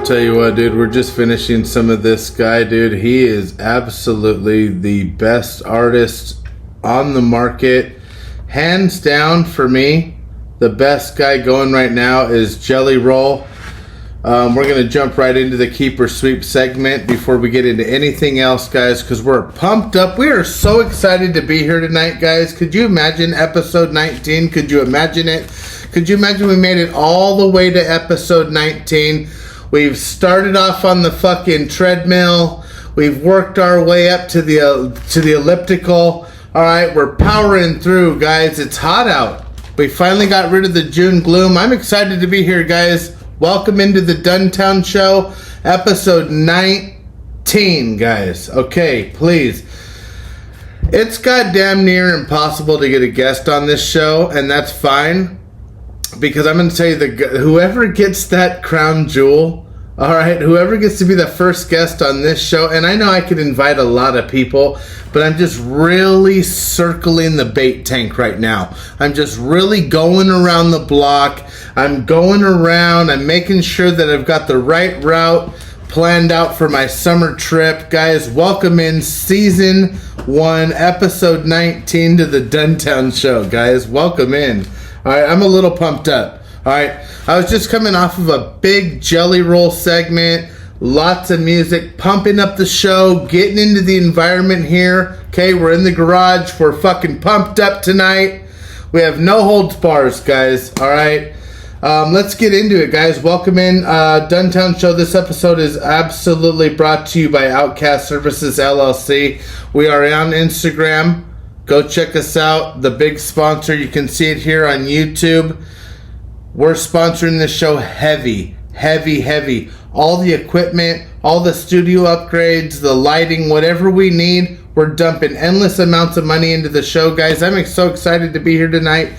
tell you what, dude, we're just finishing some of this guy, dude. He is absolutely the best artist on the market. Hands down for me, the best guy going right now is Jelly Roll. We're going to jump right into the Keep or Sweep segment before we get into anything else, guys, because we're pumped up. We are so excited to be here tonight, guys. Could you imagine episode 19? Could you imagine it? Could you imagine we made it all the way to episode 19? We've started off on the fucking treadmill. We've worked our way up to the elliptical. All right, we're powering through, guys. It's hot out. We finally got rid of the June gloom. I'm excited to be here, guys. Welcome into the Duntown Show, episode 19, guys. Okay, please. It's goddamn near impossible to get a guest on this show, and that's fine. Because I'm going to tell you, whoever gets that crown jewel, all right, whoever gets to be the first guest on this show, and I know I could invite a lot of people, but I'm just really circling the bait tank right now. I'm just really going around the block. I'm going around. I'm making sure that I've got the right route planned out for my summer trip. Guys, welcome in season 1, episode 19 to the Duntown Show, guys. Welcome in. All right, I'm a little pumped up. All right, I was just coming off of a big Jelly Roll segment, lots of music, pumping up the show, getting into the environment here. Okay, we're in the garage. We're fucking pumped up tonight. We have no holds bars, guys. All right, let's get into it, guys. Welcome in, Duntown Show. This episode is absolutely brought to you by Outcast Services LLC. We are on Instagram. Go check us out. The big sponsor. You can see it here on YouTube. We're sponsoring this show heavy. All the equipment, all the studio upgrades, the lighting, whatever we need, we're dumping endless amounts of money into the show, guys. I'm so excited to be here tonight.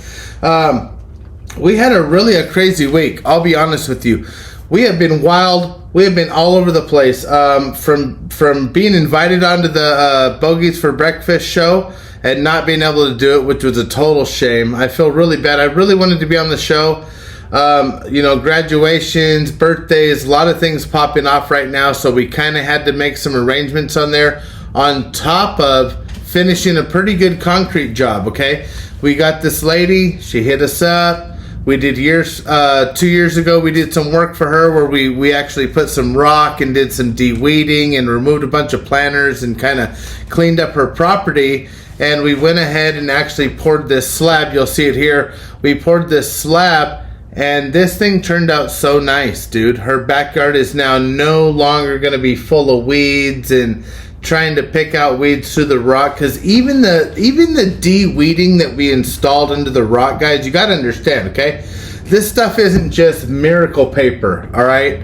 We had a crazy week. I'll be honest with you. We have been wild. We have been all over the place. From being invited onto the Bogies for Breakfast show and not being able to do it, which was a total shame. I feel really bad. I really wanted to be on the show. Graduations, birthdays, a lot of things popping off right now, so we kind of had to make some arrangements on there, on top of finishing a pretty good concrete job, okay? We got this lady, she hit us up. We did 2 years ago, we did some work for her where we actually put some rock and did some de-weeding and removed a bunch of planters and kind of cleaned up her property. And we went ahead and actually poured this slab. You'll see it here. We poured this slab, and this thing turned out so nice, dude. Her backyard is now no longer going to be full of weeds and trying to pick out weeds through the rock. Because even the de-weeding that we installed into the rock, guys, you got to understand, okay? This stuff isn't just miracle paper, all right?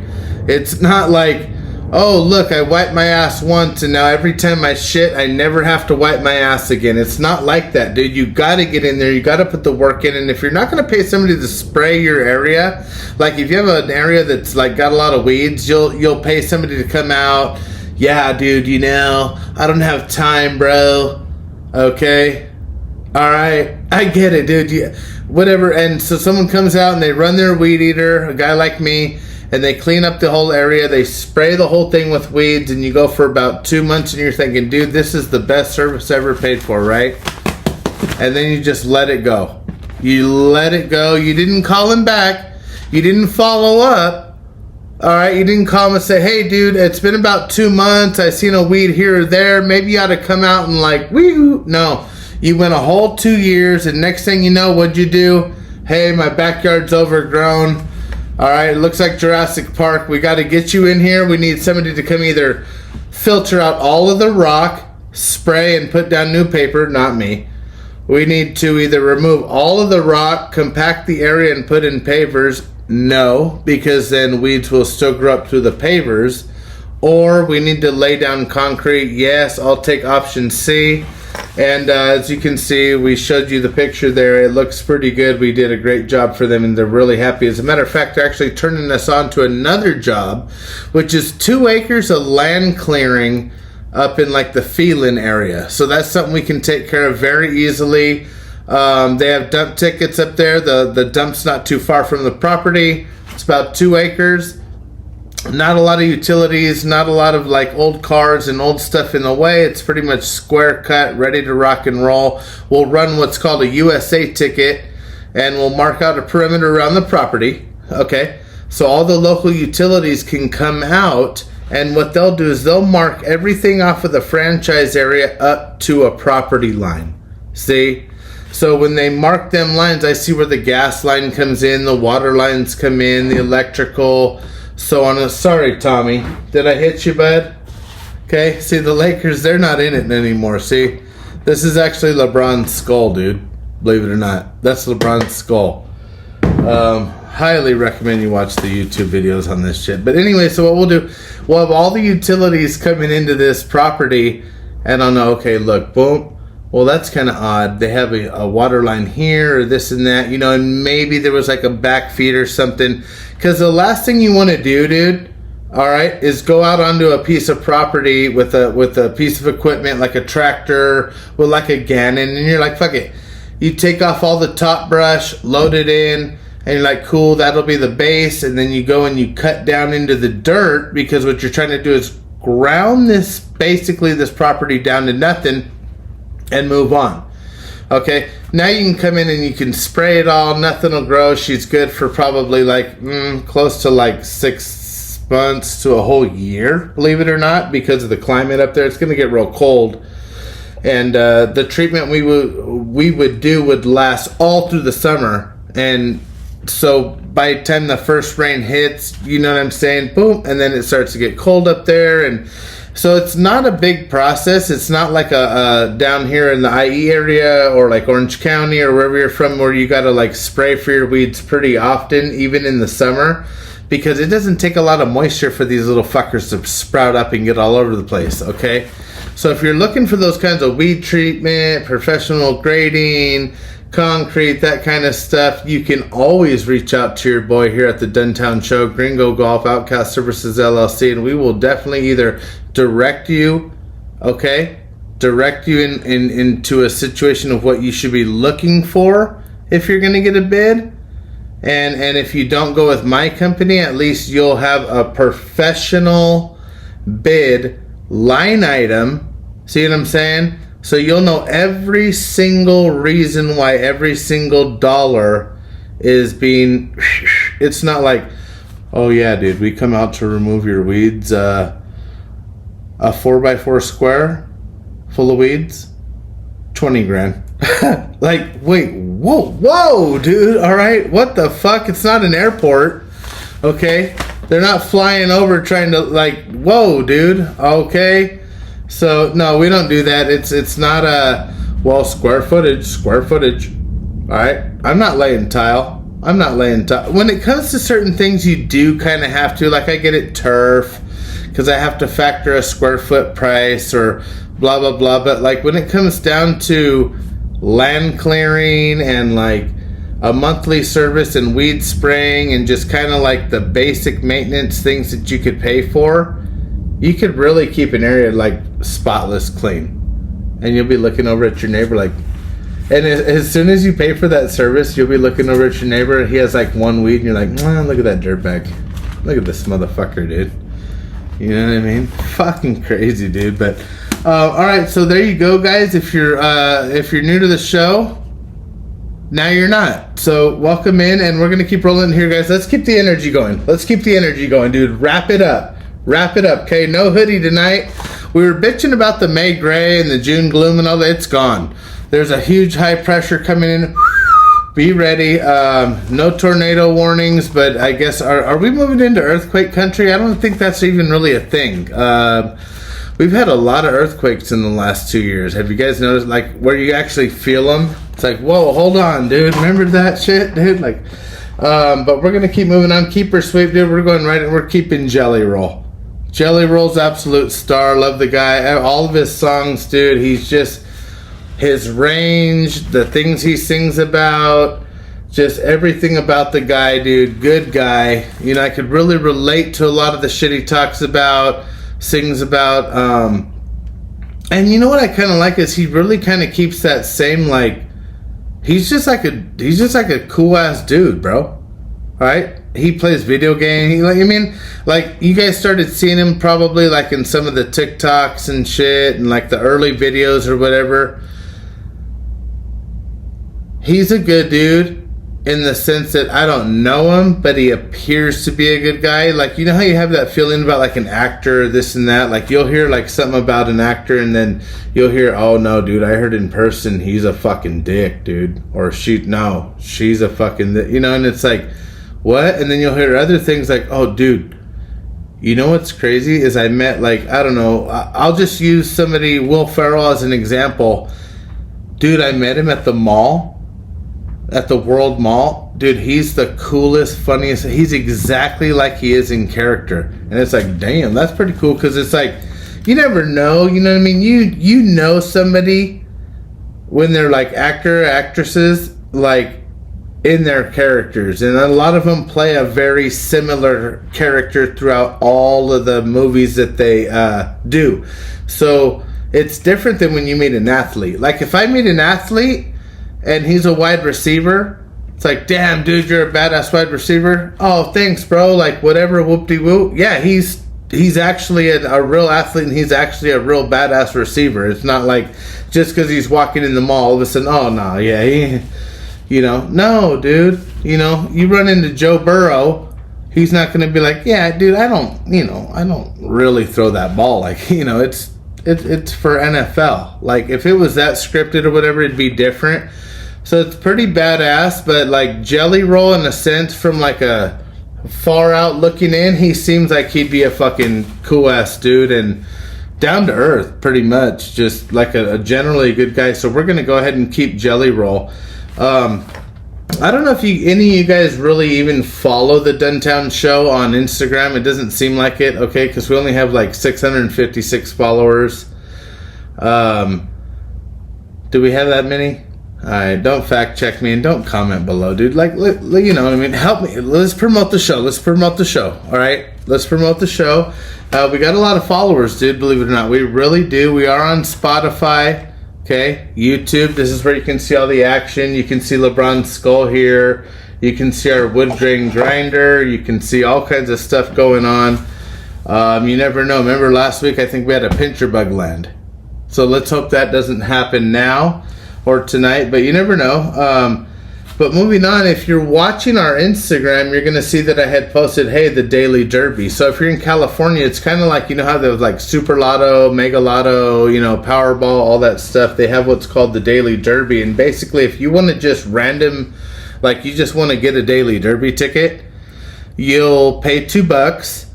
It's not like, oh, look, I wiped my ass once, and now every time I shit, I never have to wipe my ass again. It's not like that, dude. You got to get in there. You got to put the work in. And if you're not going to pay somebody to spray your area, like if you have an area that's like got a lot of weeds, you'll pay somebody to come out. Yeah, dude, I don't have time, bro. Okay? All right? I get it, dude. Yeah. Whatever. And so someone comes out and they run their weed eater, a guy like me, and they clean up the whole area. They spray the whole thing with weeds, and you go for about 2 months, and you're thinking, dude, this is the best service ever paid for, right? And then you just let it go. You let it go. You didn't call him back. You didn't follow up. All right? You didn't call him and say, hey, dude, it's been about 2 months. I seen a weed here or there. Maybe you ought to come out and like, woo. No. You went a whole 2 years, and next thing you know, what'd you do? Hey, my backyard's overgrown. All right, it looks like Jurassic Park. We got to get you in here. We need somebody to come either filter out all of the rock, spray and put down new paper, not me. We need to either remove all of the rock, compact the area and put in pavers. No, because then weeds will still grow up through the pavers. Or we need to lay down concrete. Yes, I'll take option C. And as you can see, we showed you the picture there. It looks pretty good. We did a great job for them, and they're really happy. As a matter of fact, they're actually turning us on to another job, which is 2 acres of land clearing up in like the Phelan area. So that's something we can take care of very easily. They have dump tickets up there. The dump's not too far from the property. It's about 2 acres. Not a lot of utilities, not a lot of like old cars and old stuff in the way. It's pretty much square cut, ready to rock and roll. We'll run what's called a USA ticket, and we'll mark out a perimeter around the property. Okay, so all the local utilities can come out, and what they'll do is they'll mark everything off of the franchise area up to a property line. See? So when they mark them lines, I see where the gas line comes in, the water lines come in, the electrical, so on. Sorry, Tommy. Did I hit you, bud? Okay, see, the Lakers, they're not in it anymore. See, this is actually LeBron's skull, dude. Believe it or not. That's LeBron's skull. Highly recommend you watch the YouTube videos on this shit. But anyway, so what we'll do, we'll have all the utilities coming into this property, and I'll know, okay, look, boom. Well, that's kind of odd. They have a water line here or this and that, you know, and maybe there was like a back feed or something. Because the last thing you want to do, dude, all right, is go out onto a piece of property with a piece of equipment like a tractor with like a Gannon, and you're like, fuck it. You take off all the top brush, load it in, and you're like, cool, that'll be the base. And then you go and you cut down into the dirt, because what you're trying to do is ground this, basically this property down to nothing, and move on. Okay, now you can come in and you can spray it all, nothing will grow. She's good for probably like close to like 6 months to a whole year, believe it or not, because of the climate up there. It's going to get real cold, and the treatment we would do would last all through the summer. And so by the time the first rain hits, you know what I'm saying, boom, and then it starts to get cold up there. And so it's not a big process. It's not like a down here in the IE area or like Orange County or wherever you're from, where you got to like spray for your weeds pretty often, even in the summer, because it doesn't take a lot of moisture for these little fuckers to sprout up and get all over the place, okay? So if you're looking for those kinds of weed treatment, professional grading, concrete, that kind of stuff, you can always reach out to your boy here at the Duntown Show, Gringo Golf Outcast Services LLC, and we will definitely either direct you, okay, direct you into a situation of what you should be looking for if you're going to get a bid. And if you don't go with my company, at least you'll have a professional bid line item. See what I'm saying? So you'll know every single reason why every single dollar is being... It's not like, oh yeah, dude, we come out to remove your weeds, a 4x4 square full of weeds, 20 grand. Like, wait, whoa, dude, all right, what the fuck? It's not an airport, okay? They're not flying over trying to, like, whoa, dude, okay? So, no, we don't do that. It's not a, well, square footage, all right? I'm not laying tile. When it comes to certain things, you do kind of have to, like, I get it, turf, because I have to factor a square foot price or blah, blah, blah. But, like, when it comes down to land clearing and, like, a monthly service and weed spraying and just kind of, like, the basic maintenance things that you could pay for, you could really keep an area, like, spotless clean. And you'll be looking over at your neighbor, like... And as soon as you pay for that service, you'll be looking over at your neighbor, and he has, like, one weed, and you're like, look at that dirtbag. Look at this motherfucker, dude. You know what I mean? Fucking crazy, dude. But all right, so there you go, guys. If you're new to the show, now you're not. So welcome in, and we're gonna keep rolling here, guys. Let's keep the energy going. Dude. Wrap it up. Okay, no hoodie tonight. We were bitching about the May gray and the June gloom and all that. It's gone. There's a huge high pressure coming in. Be ready. No tornado warnings, but I guess, are we moving into earthquake country? I don't think that's even really a thing. We've had a lot of earthquakes in the last 2 years. Have you guys noticed, like, where you actually feel them? It's like, whoa, hold on, dude. Remember that shit, dude? Like, but we're going to keep moving on. Keep her sweep, dude. We're going right, and we're keeping Jelly Roll. Jelly Roll's absolute star. Love the guy. All of his songs, dude. He's just... his range, the things he sings about, just everything about the guy, dude. Good guy. You know, I could really relate to a lot of the shit he talks about, sings about. And you know what I kind of like is he really kind of keeps that same, like, he's just like a cool ass dude, bro. All right? he plays video games. Like, I mean, like, you guys started seeing him probably like in some of the TikToks and shit, and like the early videos or whatever. He's a good dude in the sense that I don't know him, but he appears to be a good guy. Like, you know how you have that feeling about like an actor, this and that? Like, you'll hear like something about an actor, and then you'll hear, oh no, dude, I heard in person he's a fucking dick, dude. Or she's a fucking, you know, and it's like, what? And then you'll hear other things like, oh, dude, you know what's crazy is I met, like, I don't know, I'll just use somebody, Will Ferrell, as an example. Dude, I met him at the mall. At the World Mall. Dude, he's the coolest, funniest. He's exactly like he is in character. And it's like, damn, that's pretty cool, because it's like, you never know, you know what I mean? You know somebody when they're like actresses, like in their characters. And a lot of them play a very similar character throughout all of the movies that they do. So it's different than when you meet an athlete. Like, if I meet an athlete and he's a wide receiver, it's like, damn, dude, you're a badass wide receiver. Oh, thanks, bro. Like, whatever, whoop-de-whoop. Yeah, he's actually a real athlete, and he's actually a real badass receiver. It's not like just because he's walking in the mall, all of a sudden, oh, no, yeah, you know. No, dude. You know, you run into Joe Burrow, he's not going to be like, yeah, dude, I don't really throw that ball. Like, you know, it's for NFL. Like, if it was that scripted or whatever, it'd be different. So it's pretty badass, but like Jelly Roll, in a sense, from like a far out looking in, he seems like he'd be a fucking cool ass dude and down to earth, pretty much, just like a generally good guy. So we're gonna go ahead and keep Jelly Roll. I don't know if any of you guys really even follow the Duntown Show on Instagram. It doesn't seem like it, okay, because we only have like 656 followers. Do we have that many? Alright, don't fact check me and don't comment below, dude. Like, you know what I mean? Help me. Let's promote the show. Alright? Let's promote the show. We got a lot of followers, dude, believe it or not. We really do. We are on Spotify, okay? YouTube. This is where you can see all the action. You can see LeBron's skull here. You can see our wood grain grinder. You can see all kinds of stuff going on. You never know. Remember last week, I think we had a pincher bug land. So let's hope that doesn't happen now or tonight, but you never know. But moving on, if you're watching our Instagram, you're going to see that I had posted, hey, the Daily Derby. So if you're in California, it's kind of like, you know how there's like Super Lotto, Mega Lotto, you know, Powerball, all that stuff. They have what's called the Daily Derby. And basically, if you want to just random, like you just want to get a Daily Derby ticket, you'll pay $2.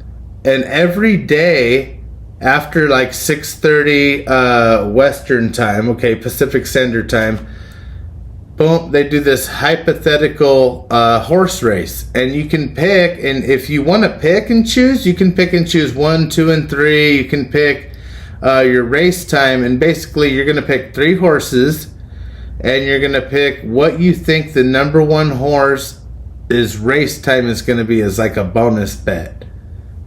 And every day after like 6:30 Western time, okay, Pacific Standard Time, boom, they do this hypothetical horse race, and you can pick, and if you want to pick and choose, you can pick and choose 1, 2, and 3. You can pick your race time, and basically you're going to pick 3 horses, and you're going to pick what you think the number 1 horse is race time is going to be as like a bonus bet.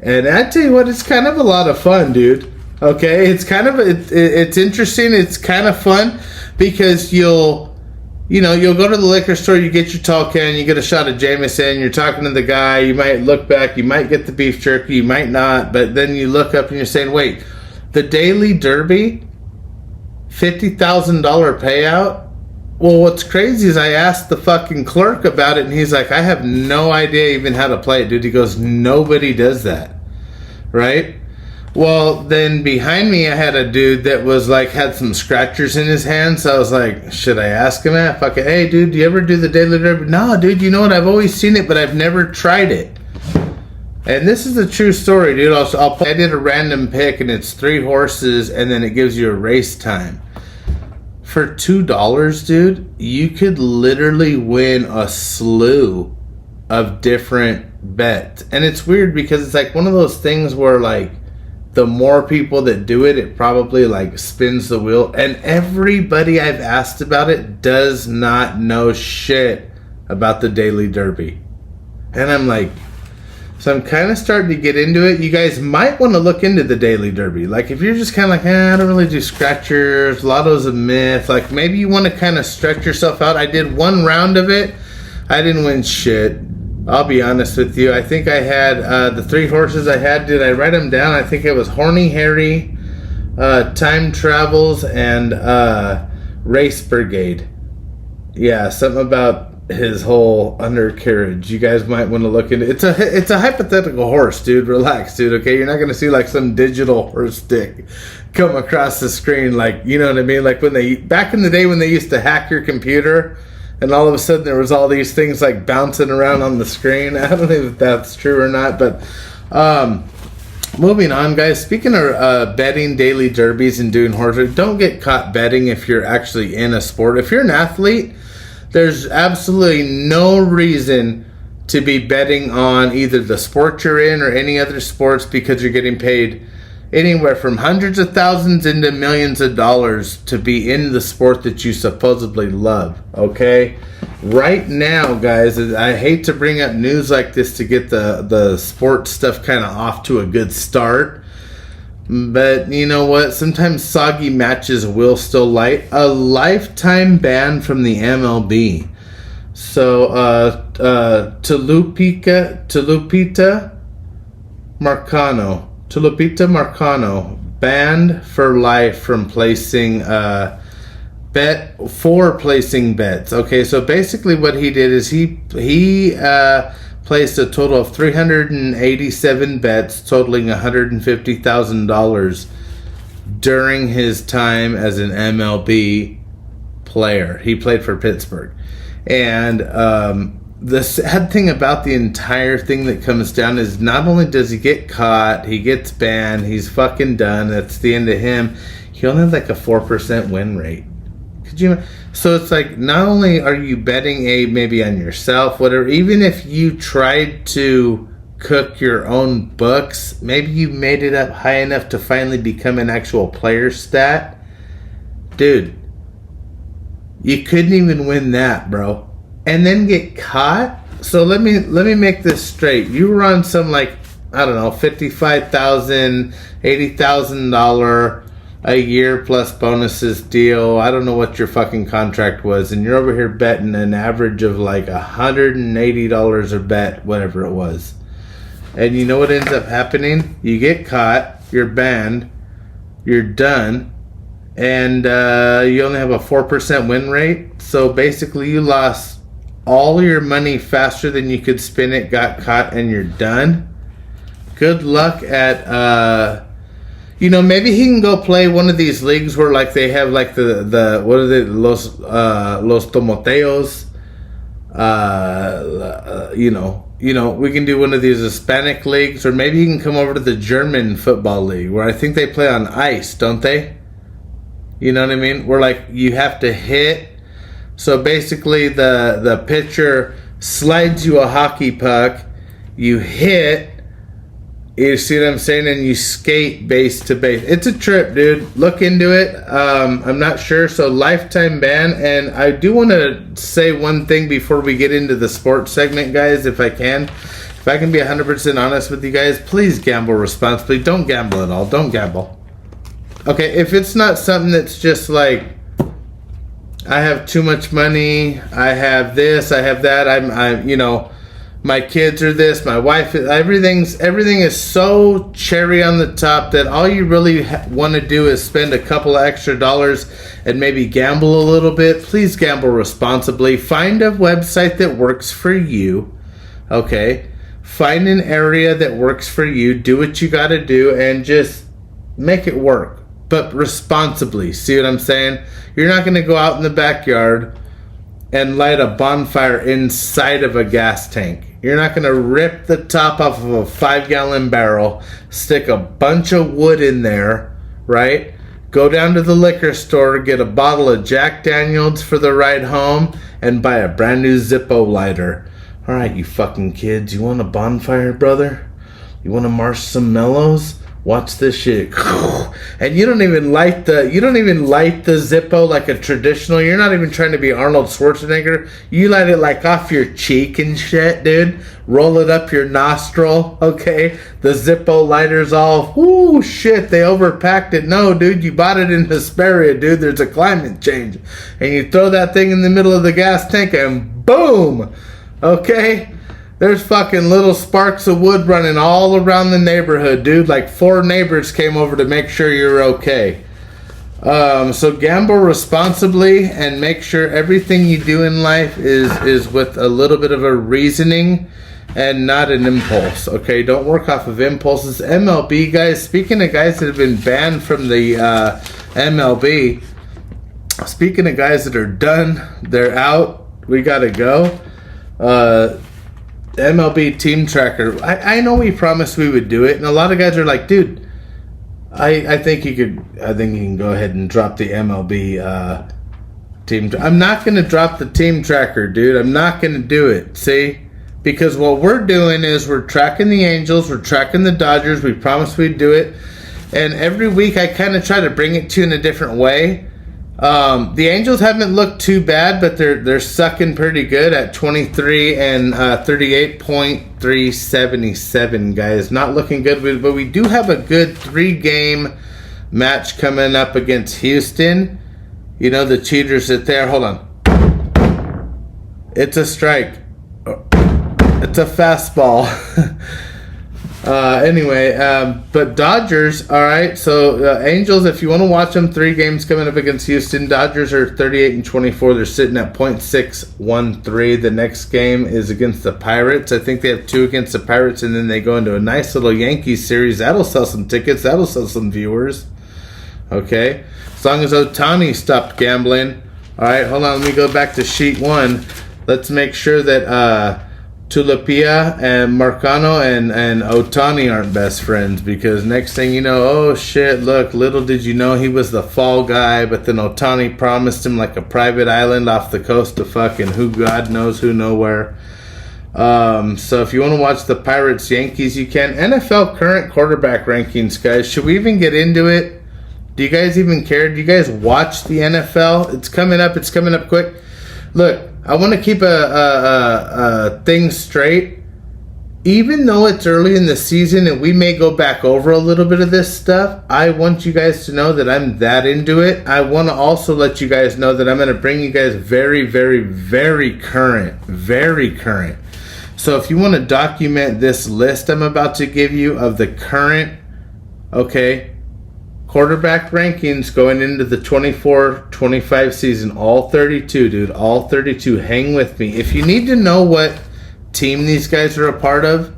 And I tell you what, it's kind of a lot of fun, dude. Okay, it's kind of it's interesting. It's kind of fun because you'll go to the liquor store, you get your tall can, you get a shot of Jameson, you're talking to the guy, you might look back, you might get the beef jerky, you might not, but then you look up and you're saying, wait, the Daily Derby, $50,000 payout? Well, what's crazy is I asked the fucking clerk about it, and he's like, I have no idea even how to play it, dude. He goes, nobody does that, right? Well, then behind me, I had a dude that was like, had some scratchers in his hands. So I was like, should I ask him that? Fucking, hey, dude, do you ever do the Daily Derby? No, dude, you know what? I've always seen it, but I've never tried it. And this is a true story, dude. I did a random pick, and it's 3 horses, and then it gives you a race time. For $2, dude, you could literally win a slew of different bets. And it's weird because it's like one of those things where like the more people that do it, it probably like spins the wheel. And everybody I've asked about it does not know shit about the Daily Derby. And I'm like, so I'm kind of starting to get into it. You guys might want to look into the Daily Derby. Like, if you're just kind of like, I don't really do scratchers, Lotto's a myth. Like, maybe you want to kind of stretch yourself out. I did 1 round of it. I didn't win shit. I'll be honest with you. I think I had the 3 horses I had. Did I write them down? I think it was Horny Harry, Time Travels, and Race Brigade. Yeah, something about his whole undercarriage. You guys might want to look into it. It's a hypothetical horse, dude. Relax, dude. Okay, you're not gonna see like some digital horse stick come across the screen, like, you know what I mean? Like when they back in the day when they used to hack your computer, and all of a sudden there was all these things like bouncing around on the screen. I don't know if that's true or not, but moving on, guys. Speaking of betting daily derbies and doing horse, don't get caught betting if you're actually in a sport. If you're an athlete, there's absolutely no reason to be betting on either the sport you're in or any other sports, because you're getting paid anywhere from hundreds of thousands into millions of dollars to be in the sport that you supposedly love, okay? Right now, guys, I hate to bring up news like this to get the sports stuff kind of off to a good start. But you know what? Sometimes soggy matches will still light. A lifetime ban from the MLB. So, Tulupita Marcano banned for life from placing placing bets. Okay, so basically what he did is he placed a total of 387 bets totaling $150,000 during his time as an MLB player. He played for Pittsburgh. And the sad thing about the entire thing that comes down is not only does he get caught, he gets banned, he's fucking done, that's the end of him. He only has like a 4% win rate. Could you? So it's like, not only are you betting maybe on yourself, whatever, even if you tried to cook your own books, maybe you made it up high enough to finally become an actual player stat, dude, you couldn't even win that, bro, and then get caught. So let me make this straight. You were on some, like, I don't know, $55,000, $80,000 a year plus bonuses deal. I don't know what your fucking contract was, and you're over here betting an average of like $180 a bet, whatever it was. And you know what ends up happening? You get caught, you're banned, you're done, and you only have a 4% win rate. So basically you lost all your money faster than you could spend it, got caught, and you're done. Good luck at maybe he can go play one of these leagues where, like, they have like the what are they, los tomateos, we can do one of these Hispanic leagues, or maybe you can come over to the German football league where I think they play on ice, don't they? You know what I mean? Where, like, you have to hit. So basically the pitcher slides you a hockey puck, you hit, you see what I'm saying, and you skate base to base. It's a trip, dude. Look into it. I'm not sure. So lifetime ban. And I do want to say one thing before we get into the sports segment, guys, if I can. If I can be 100% honest with you guys, please gamble responsibly. Don't gamble at all. Don't gamble. Okay, if it's not something that's just like, I have too much money, I have this, I have that, my kids are this, my wife, everything is so cherry on the top that all you really want to do is spend a couple of extra dollars and maybe gamble a little bit. Please gamble responsibly. Find a website that works for you, okay? Find an area that works for you. Do what you got to do and just make it work, but responsibly. See what I'm saying? You're not going to go out in the backyard and light a bonfire inside of a gas tank. You're not going to rip the top off of a 5-gallon barrel, stick a bunch of wood in there, right? Go down to the liquor store, get a bottle of Jack Daniels for the ride home, and buy a brand new Zippo lighter. All right, you fucking kids, you want a bonfire, brother? You want to marsh some mellows? Watch this shit. And you don't even light the Zippo like a traditional. You're not even trying to be Arnold Schwarzenegger. You light it like off your cheek and shit, dude. Roll it up your nostril, okay? The Zippo lighter's all, whoo, shit, they overpacked it. No, dude, you bought it in Hesperia, dude. There's a climate change. And you throw that thing in the middle of the gas tank and boom, okay? There's fucking little sparks of wood running all around the neighborhood, dude. Like 4 neighbors came over to make sure you're okay. So gamble responsibly and make sure everything you do in life is with a little bit of a reasoning and not an impulse. Okay, don't work off of impulses. MLB guys, speaking of guys that have been banned from the MLB, speaking of guys that are done, they're out, we gotta go. MLB team tracker. I know we promised we would do it, and a lot of guys are like, dude, I think you can go ahead and drop the MLB team. I'm not gonna drop the team tracker, dude. I'm not gonna do it. See, because what we're doing is we're tracking the Angels, we're tracking the Dodgers. We promised we'd do it, and every week I kind of try to bring it to you in a different way. The Angels haven't looked too bad, but they're sucking pretty good at 23 and 38.377, guys. Not looking good, but we do have a good 3-game match coming up against Houston. You know, the cheaters sit there. Hold on. It's a strike. It's a fastball. Anyway, but Dodgers, all right. So Angels, if you want to watch them, 3 games coming up against Houston. Dodgers are 38 and 24. They're sitting at .613. The next game is against the Pirates. I think they have 2 against the Pirates, and then they go into a nice little Yankees series. That'll sell some tickets. That'll sell some viewers. Okay, as long as Ohtani stopped gambling. All right, hold on. Let me go back to sheet 1. Let's make sure that Tulipia and Marcano and Ohtani aren't best friends, because next thing you know, oh shit, look, little did you know he was the fall guy, but then Ohtani promised him like a private island off the coast of fucking who God knows who nowhere. So if you want to watch the Pirates Yankees, you can. NFL current quarterback rankings, guys. Should we even get into it? Do you guys even care? Do you guys watch the NFL? It's coming up quick. Look, I want to keep a thing straight. Even though it's early in the season and we may go back over a little bit of this stuff, I want you guys to know that I'm that into it. I want to also let you guys know that I'm going to bring you guys very, very, very current. Very current. So if you want to document this list I'm about to give you of the current, okay, quarterback rankings going into the 24-25 season, all 32, dude, all 32. Hang with me. If you need to know what team these guys are a part of,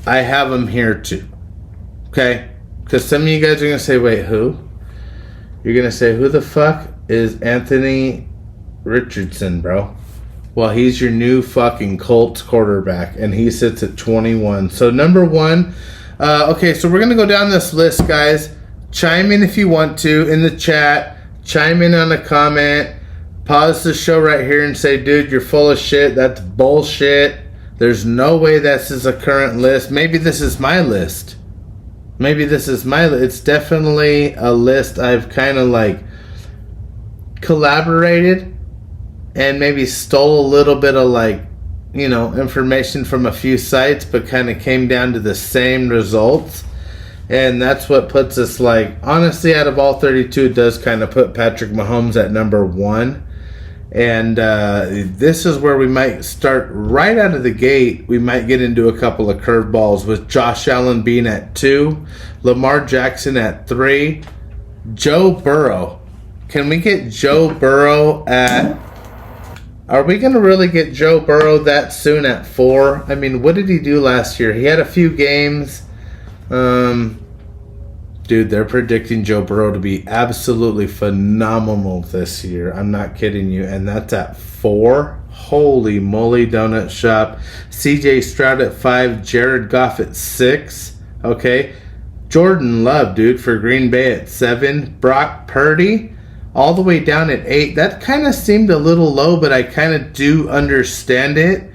I have them here too. Okay? Because some of you guys are going to say, wait, who? You're going to say, who the fuck is Anthony Richardson, bro? Well, he's your new fucking Colts quarterback, and he sits at 21. So, number 1, okay, so we're going to go down this list, guys. Chime in if you want to in the chat. Chime in on a comment. Pause the show right here and say, dude, you're full of shit. That's bullshit. There's no way this is a current list. Maybe this is my list. It's definitely a list I've kind of like collaborated and maybe stole a little bit of like, you know, information from a few sites, but kind of came down to the same results. And that's what puts us, like, honestly, out of all 32, it does kind of put Patrick Mahomes at number 1. And this is where we might start right out of the gate. We might get into a couple of curveballs with Josh Allen being at 2, Lamar Jackson at 3, Joe Burrow. Can we get Joe Burrow at... Are we going to really get Joe Burrow that soon at 4? I mean, what did he do last year? He had a few games... Dude, they're predicting Joe Burrow to be absolutely phenomenal this year. I'm not kidding you. And that's at 4. Holy moly, donut shop. CJ Stroud at 5. Jared Goff at 6. Okay. Jordan Love, dude, for Green Bay at 7. Brock Purdy all the way down at 8. That kind of seemed a little low, but I kind of do understand it.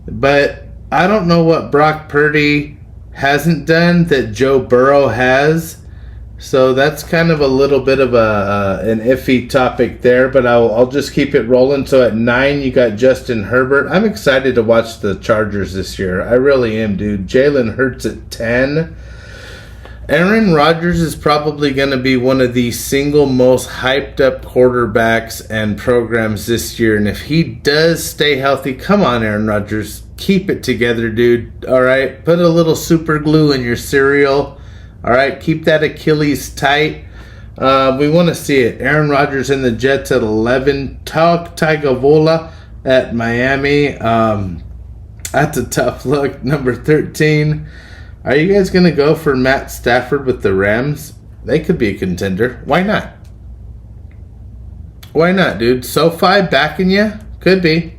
But I don't know what Brock Purdy hasn't done that Joe Burrow has, so that's kind of a little bit of an iffy topic there, but I'll just keep it rolling. So at 9 you got Justin Herbert. I'm excited to watch the Chargers this year. I really am, dude. Jalen Hurts at 10. Aaron Rodgers is probably going to be one of the single most hyped up quarterbacks and programs this year. And if he does stay healthy, come on, Aaron Rodgers, keep it together, dude. All right, put a little super glue in your cereal. All right, keep that Achilles tight. We want to see it. Aaron Rodgers and the Jets at 11. Tagovailoa at Miami. That's a tough look. Number 13. Are you guys going to go for Matt Stafford with the Rams? They could be a contender. Why not? Why not, dude? SoFi backing you? Could be.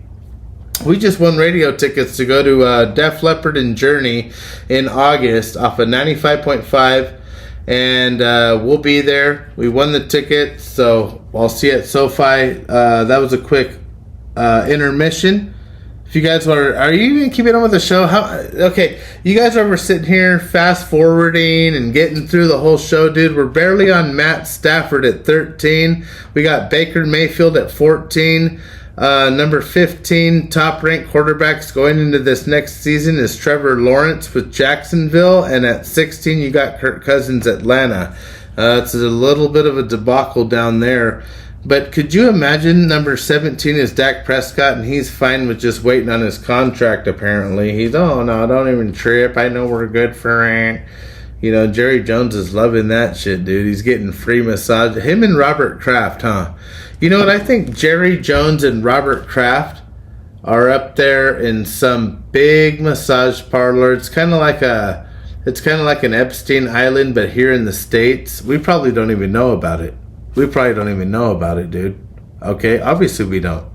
We just won radio tickets to go to Def Leppard and Journey in August off of 95.5. And we'll be there. We won the ticket, so I'll see you at SoFi. That was a quick intermission. If you guys are you even keeping on with the show? Okay, you guys are sitting here fast forwarding and getting through the whole show, dude. We're barely on Matt Stafford at 13. We got Baker Mayfield at 14. Number 15, top ranked quarterbacks going into this next season is Trevor Lawrence with Jacksonville, and at 16 you got Kirk Cousins, Atlanta. It's a little bit of a debacle down there. But could you imagine number 17 is Dak Prescott, and he's fine with just waiting on his contract, apparently. He's, oh, no, don't even trip. I know we're good for it. You know, Jerry Jones is loving that shit, dude. He's getting free massage. Him and Robert Kraft, huh? You know what? I think Jerry Jones and Robert Kraft are up there in some big massage parlor. It's kind of like an Epstein Island, but here in the States. We probably don't even know about it. We probably don't even know about it, dude. Okay? Obviously we don't.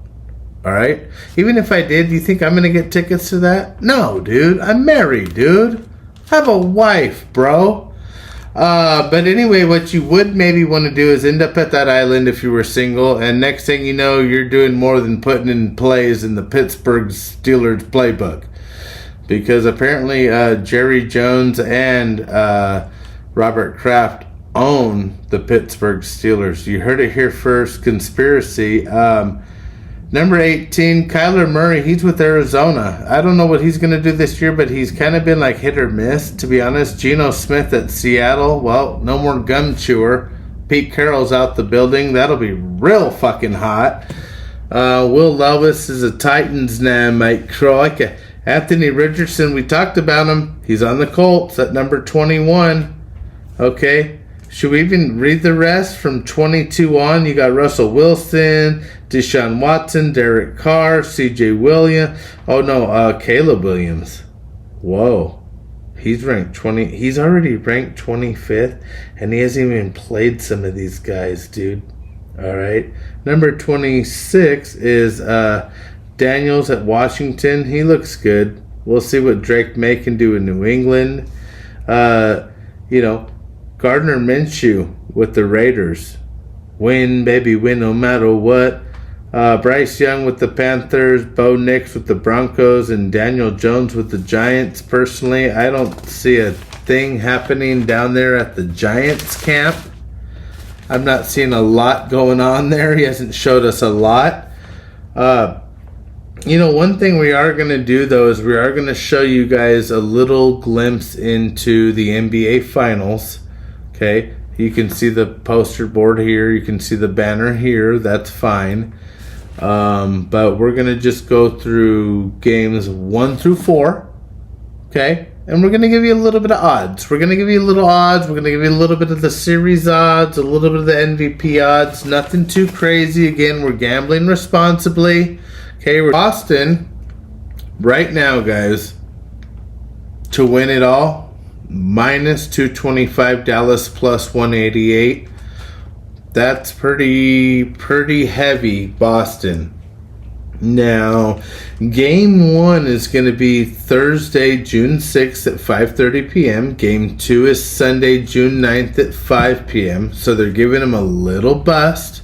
Alright? Even if I did, you think I'm going to get tickets to that? No, dude. I'm married, dude. I have a wife, bro. But anyway, what you would maybe want to do is end up at that island if you were single, and next thing you know, you're doing more than putting in plays in the Pittsburgh Steelers playbook. Because apparently Jerry Jones and Robert Kraft own the Pittsburgh Steelers. You heard it here first. Conspiracy. Number 18, Kyler Murray. He's with Arizona. I don't know what he's going to do this year, but he's kind of been like hit or miss, to be honest. Geno Smith at Seattle. Well, no more gum chewer. Pete Carroll's out the building. That'll be real fucking hot. Will Levis is a Titans now, Mike Croy. Anthony Richardson, we talked about him. He's on the Colts at number 21. Okay. Should we even read the rest from 22 on? You got Russell Wilson, Deshaun Watson, Derek Carr, C.J. Williams. Oh no, Caleb Williams. Whoa, he's ranked 20. He's already ranked 25th, and he hasn't even played some of these guys, dude. All right, number 26 is Daniels at Washington. He looks good. We'll see what Drake May can do in New England. Gardner Minshew with the Raiders. Win, baby, win no matter what. Bryce Young with the Panthers. Bo Nix with the Broncos. And Daniel Jones with the Giants. Personally, I don't see a thing happening down there at the Giants camp. I'm not seeing a lot going on there. He hasn't showed us a lot. One thing we are going to do, though, is we are going to show you guys a little glimpse into the NBA Finals. Okay, you can see the poster board here. You can see the banner here. That's fine. But we're going to just go through games 1 through 4. Okay, and we're going to give you a little bit of odds. We're going to give you a little odds. We're going to give you a little bit of the series odds, a little bit of the MVP odds. Nothing too crazy. Again, we're gambling responsibly. Okay, we're Boston right now, guys, to win it all. Minus 225, Dallas plus 188. That's pretty heavy, Boston. Now, game 1 is going to be Thursday, June 6th at 5:30 p.m. Game 2 is Sunday, June 9th at 5 p.m. So they're giving them a little bust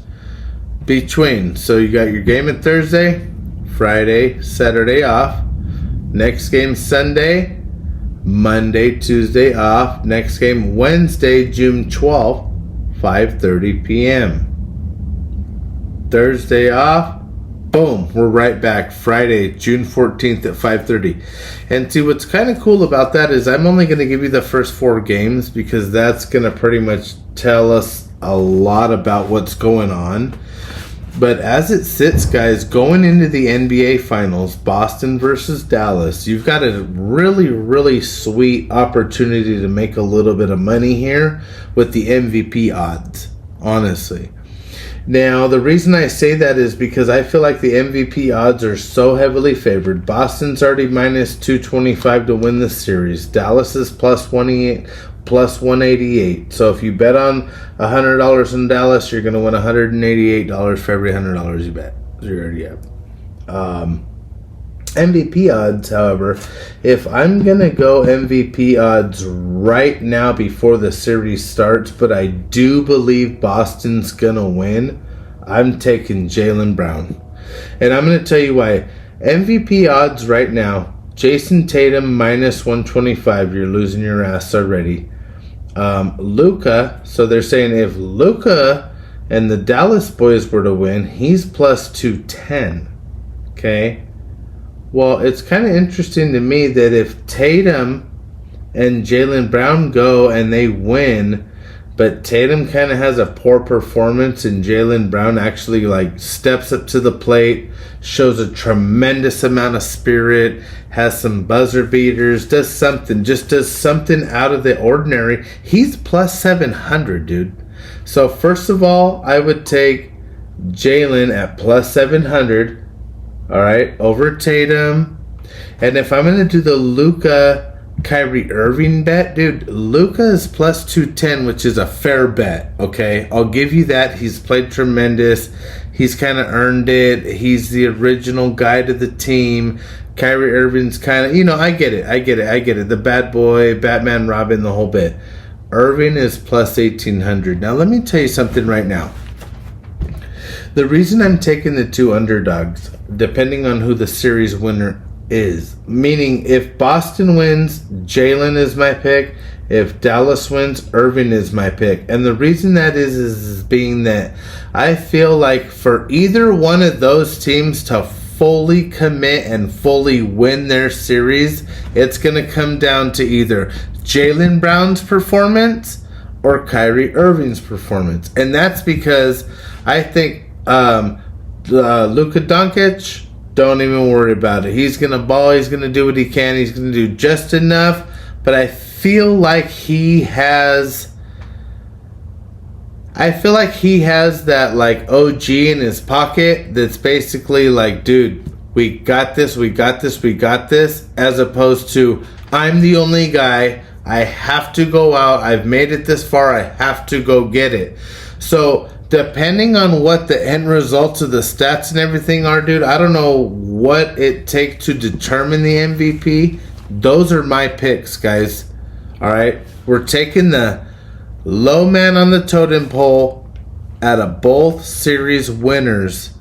between. So you got your game at Thursday, Friday, Saturday off. Next game Sunday, Monday, Tuesday off. Next game Wednesday, June 12th, 5:30 p.m. Thursday off, boom, we're right back. Friday, June 14th at 5:30. And see, what's kind of cool about that is I'm only going to give you the first 4 games because that's going to pretty much tell us a lot about what's going on. But as it sits, guys, going into the NBA Finals, Boston versus Dallas, you've got a really, really sweet opportunity to make a little bit of money here with the MVP odds, honestly. Now, the reason I say that is because I feel like the MVP odds are so heavily favored. Boston's already minus 225 to win the series. Dallas is plus 188. So if you bet on $100 in Dallas, you're going to win $188 for every $100 you bet. So you already have. MVP odds, however, if I'm going to go MVP odds right now before the series starts, but I do believe Boston's going to win, I'm taking Jaylen Brown. And I'm going to tell you why. MVP odds right now, Jason Tatum minus 125. You're losing your ass already. Luka, so they're saying if Luka and the Dallas boys were to win, he's plus 210. Okay? Well, it's kind of interesting to me that if Tatum and Jaylen Brown go and they win, but Tatum kind of has a poor performance and Jaylen Brown actually like steps up to the plate, shows a tremendous amount of spirit, has some buzzer beaters, does something out of the ordinary, he's plus 700, dude. So first of all, I would take Jaylen at plus 700. All right, over Tatum. And if I'm going to do the Luka Kyrie Irving bet, dude, Luka is plus 210, which is a fair bet, okay? I'll give you that. He's played tremendous. He's kind of earned it. He's the original guy to the team. Kyrie Irving's kind of, I get it. The bad boy, Batman, Robin, the whole bit. Irving is plus 1,800. Now, let me tell you something right now. The reason I'm taking the 2 underdogs, depending on who the series winner is, meaning if Boston wins, Jaylen is my pick. If Dallas wins, Irving is my pick. And the reason that is being that I feel like for either one of those teams to fully commit and fully win their series, it's going to come down to either Jaylen Brown's performance or Kyrie Irving's performance. And that's because I think Luka Doncic, don't even worry about it. He's going to ball. He's going to do what he can. He's going to do just enough. But I feel like he has that like OG in his pocket that's basically like, dude, we got this, as opposed to I'm the only guy. I have to go out. I've made it this far. I have to go get it. So depending on what the end results of the stats and everything are, dude, I don't know what it takes to determine the MVP. Those are my picks, guys. All right? We're taking the low man on the totem pole out of both series winners.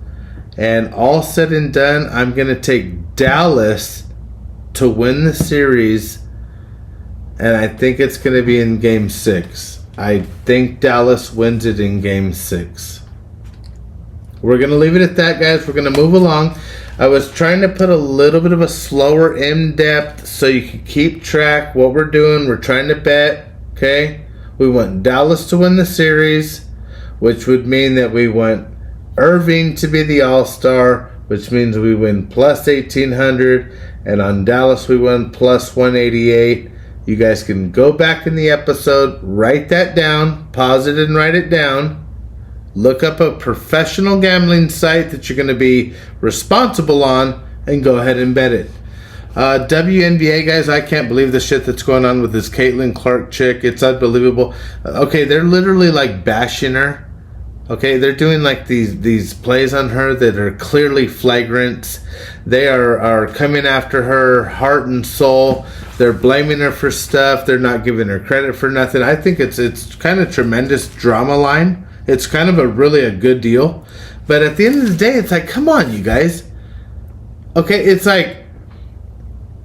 And all said and done, I'm going to take Dallas to win the series. And I think it's going to be in Game 6. I think Dallas wins it in Game 6. We're going to leave it at that, guys. We're going to move along. I was trying to put a little bit of a slower in-depth so you can keep track what we're doing. We're trying to bet, okay? We want Dallas to win the series, which would mean that we want Irving to be the all-star, which means we win plus 1,800. And on Dallas, we win plus 188. You guys can go back in the episode, write that down, pause it and write it down. Look up a professional gambling site that you're going to be responsible on and go ahead and bet it. WNBA, guys, I can't believe the shit that's going on with this Caitlin Clark chick. It's unbelievable. Okay, they're literally like bashing her. Okay, they're doing like these plays on her that are clearly flagrant. They are coming after her heart and soul. They're blaming her for stuff. They're not giving her credit for nothing. I think it's kind of tremendous drama line. It's kind of really a good deal. But at the end of the day, it's like, come on, you guys. Okay, it's like,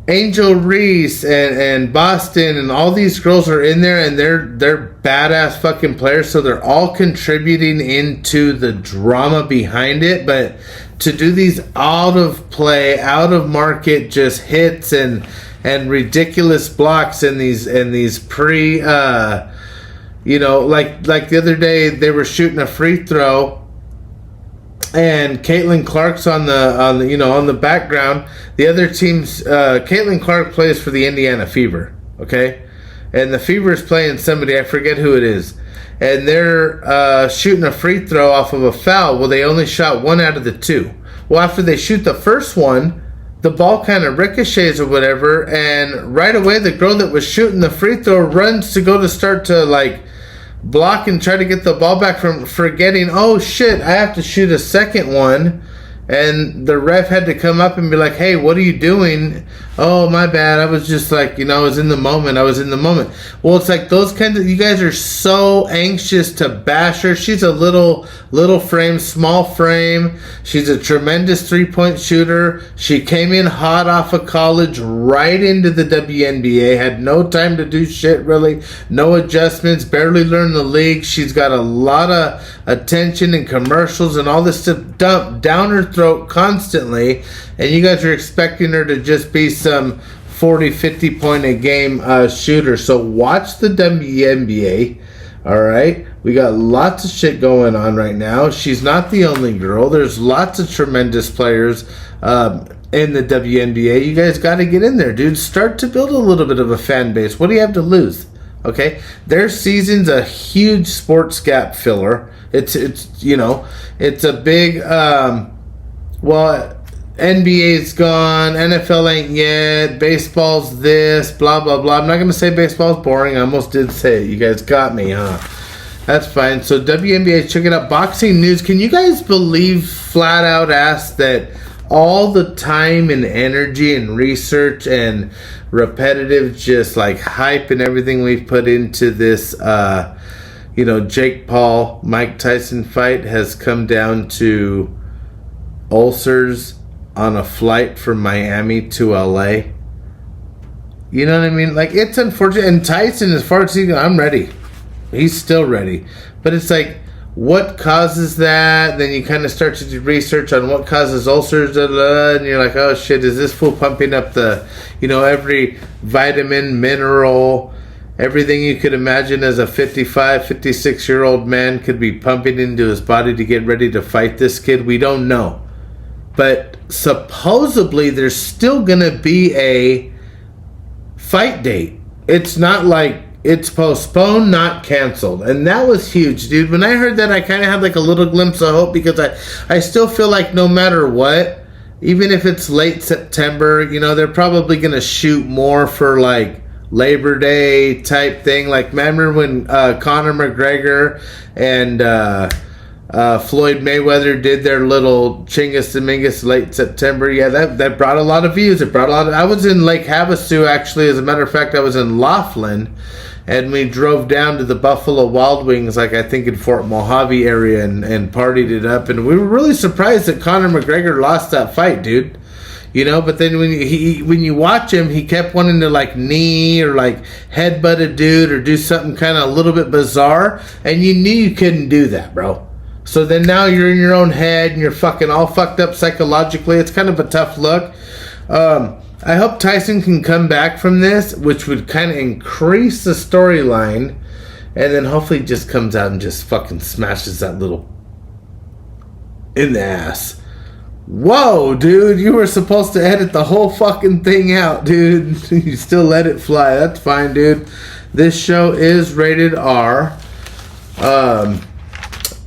Angel Reese and Boston and all these girls are in there, and they're badass fucking players, so they're all contributing into the drama behind it. But to do these out of play, out of market just hits and ridiculous blocks and these pre like the other day they were shooting a free throw, and Caitlin Clark's on the background. The other team's Caitlin Clark plays for the Indiana Fever, okay, and the Fever is playing somebody, I forget who it is, and they're shooting a free throw off of a foul. Well, they only shot 1 out of the 2. Well, after they shoot the first one, the ball kind of ricochets or whatever, and right away the girl that was shooting the free throw runs to go to start to like block and try to get the ball back, from forgetting, oh shit, I have to shoot a second one. And the ref had to come up and be like, hey, what are you doing? Oh, my bad. I was just like, I was in the moment. Well, it's like those kinds of, you guys are so anxious to bash her. She's a little frame, small frame. She's a tremendous 3-point shooter. She came in hot off of college, right into the WNBA, had no time to do shit really, no adjustments, barely learned the league. She's got a lot of attention and commercials and all this stuff dumped down her throat constantly, and you guys are expecting her to just be some 40-50 point a game shooter. So watch the WNBA. All right, we got lots of shit going on right now. She's not the only girl. There's lots of tremendous players in the WNBA. You guys got to get in there, dude. Start to build a little bit of a fan base. What do you have to lose? Okay, their season's a huge sports gap filler. It's a big NBA's gone, NFL ain't yet, baseball's this, blah, blah, blah. I'm not going to say baseball's boring. I almost did say it. You guys got me, huh? That's fine. So WNBA, check it out. Boxing news. Can you guys believe, flat out ask, that all the time and energy and research and repetitive just like hype and everything we've put into this Jake Paul, Mike Tyson fight has come down to ulcers on a flight from Miami to LA? You know what I mean? Like, it's unfortunate. And Tyson, as far as he's going, I'm ready. He's still ready. But it's like, what causes that? Then you kind of start to do research on what causes ulcers, and you're like, oh shit, is this fool pumping up the, every vitamin, mineral, everything you could imagine as a 55, 56-year-old man could be pumping into his body to get ready to fight this kid? We don't know. But supposedly there's still going to be a fight date. It's not like it's postponed, not canceled. And that was huge, dude. When I heard that, I kind of had like a little glimpse of hope, because I still feel like no matter what, even if it's late September, they're probably going to shoot more for like Labor Day type thing. Like, remember when Conor McGregor and Floyd Mayweather did their little Chingus and Mingus late September? Yeah, that brought a lot of views. It brought a lot of, I was in Lake Havasu, actually. As a matter of fact, I was in Laughlin, and we drove down to the Buffalo Wild Wings, like I think in Fort Mojave area, and partied it up. And we were really surprised that Conor McGregor lost that fight, dude. But then when you watch him, he kept wanting to like knee or like headbutt a dude or do something kind of a little bit bizarre, and you knew you couldn't do that, bro. So then now you're in your own head and you're fucking all fucked up psychologically. It's kind of a tough look. I hope Tyson can come back from this, which would kind of increase the storyline, and then hopefully he just comes out and just fucking smashes that little in the ass. Whoa, dude, you were supposed to edit the whole fucking thing out, dude. You still let it fly. That's fine, dude. This show is rated R.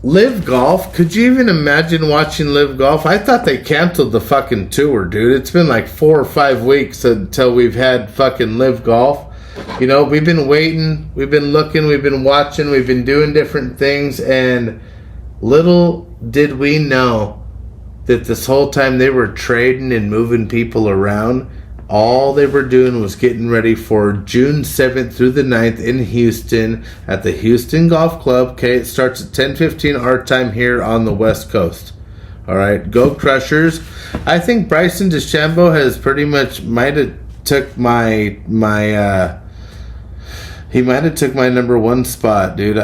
Live Golf. Could you even imagine watching Live Golf? I thought they canceled the fucking tour, dude. It's been like 4 or 5 weeks until we've had fucking Live Golf. We've been waiting, we've been looking, we've been watching, we've been doing different things, and little did we know that this whole time they were trading and moving people around. All they were doing was getting ready for June 7th through the 9th in Houston at the Houston Golf Club. Okay, it starts at 10:15 our time here on the West Coast. All right, go Crushers. I think Bryson DeChambeau has pretty much might have took my he might have took my number one spot, dude.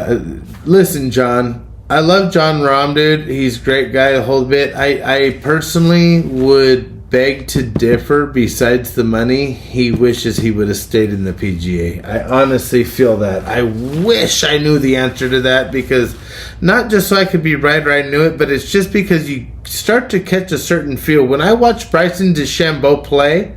Listen, John, I love John Rahm, dude. He's a great guy a whole bit. I personally would beg to differ. Besides the money, he wishes he would have stayed in the PGA. I honestly feel that. I wish I knew the answer to that, because not just so I could be right or I knew it, but it's just because you start to catch a certain feel. When I watch Bryson DeChambeau play,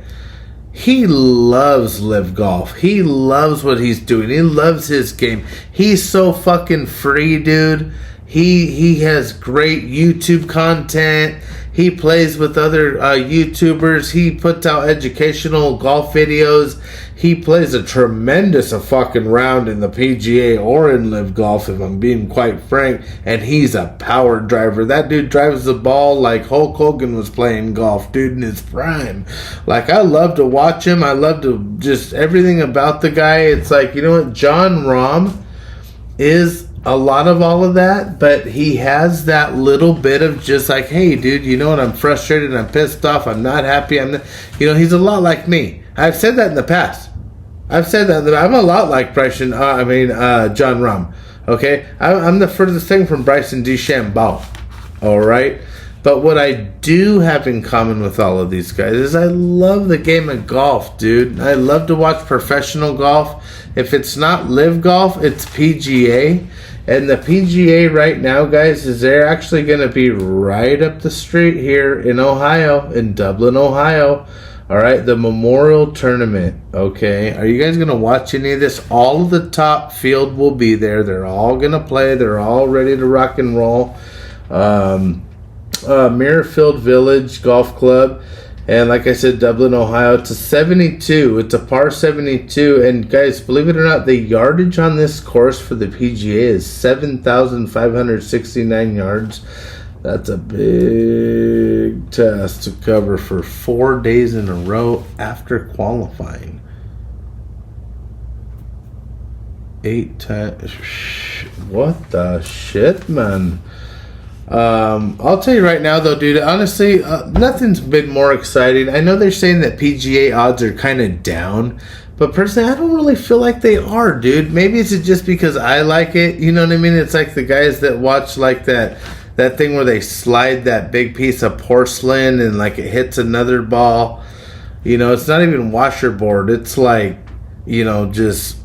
he loves live golf. He loves what he's doing. He loves his game. He's so fucking free, dude. He has great YouTube content. He plays with other YouTubers. He puts out educational golf videos. He plays a tremendous fucking round in the PGA or in live golf, if I'm being quite frank. And he's a power driver. That dude drives the ball like Hulk Hogan was playing golf, dude, in his prime. Like, I love to watch him. I love to just everything about the guy. It's like, you know what? John Rahm is a lot of all of that, but he has that little bit of just like, hey, dude, you know what? I'm frustrated. I'm pissed off. I'm not happy. He's a lot like me. I've said that in the past. I've said that I'm a lot like John Rahm. Okay, I'm the furthest thing from Bryson DeChambeau. All right, but what I do have in common with all of these guys is I love the game of golf, dude. I love to watch professional golf. If it's not live golf, it's PGA. And the PGA right now, guys, is they're actually going to be right up the street here in Ohio, in Dublin, Ohio. All right, the Memorial Tournament. Okay, are you guys going to watch any of this? All of the top field will be there. They're all going to play. They're all ready to rock and roll. Mirrorfield Village Golf Club. And like I said, Dublin, Ohio. It's a 72. It's a par 72. And guys, believe it or not, the yardage on this course for the PGA is 7,569 yards. That's a big task to cover for 4 days in a row after qualifying. 8 times. What the shit, man? I'll tell you right now, though, dude, honestly, nothing's been more exciting. I know they're saying that PGA odds are kind of down, but personally, I don't really feel like they are, dude. Maybe it's just because I like it. You know what I mean? It's like the guys that watch like that thing where they slide that big piece of porcelain and like it hits another ball. You know, it's not even washerboard. It's like, you know, just.